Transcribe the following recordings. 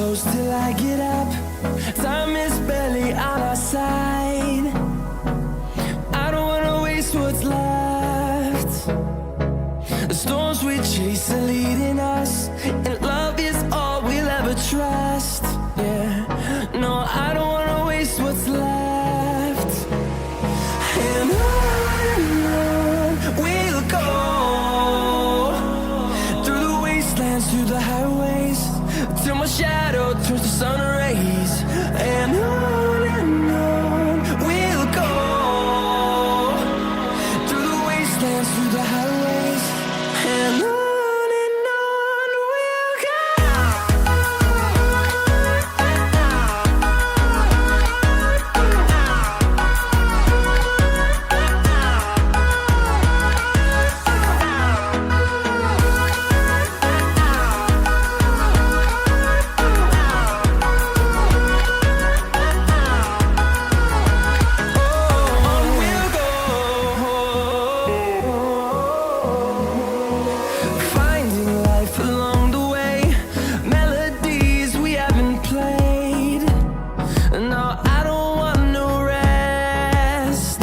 close till I get up. Time is barely on our side. I don't wanna waste what's left. The storms we chase are leading us, and love is all we'll ever trust. Yeah, no, I don't wanna waste what's left. And on we'll go, through the wastelands, through the highways, till my shadow turns to sun rays. And on we'll go, through the wastelands, through the highways, and on we'll go. Finding life along the way, melodies we haven't played. No, I don't want no rest.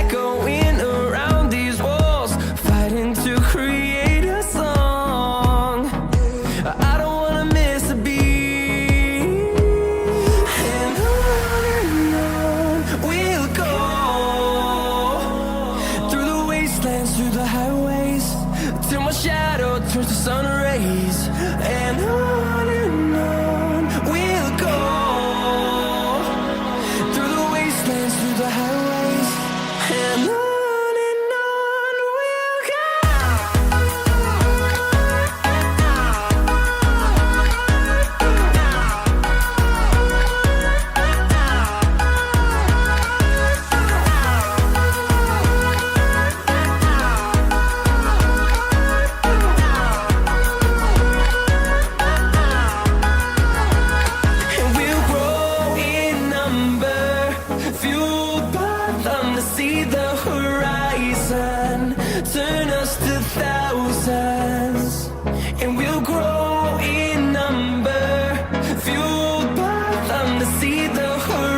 Echoing around these walls, fighting to create a song. I don't wanna miss a beat. And on we'll go, through the wastelands, through the highways, till my shadow turns to sun rays. And on we'll go, through the wastelands, through the highways, and on we'll go. And we'll grow in number, fueled by them to see the horizon, turn us to thousands. And we'll grow in number, fueled by them to see the horizon.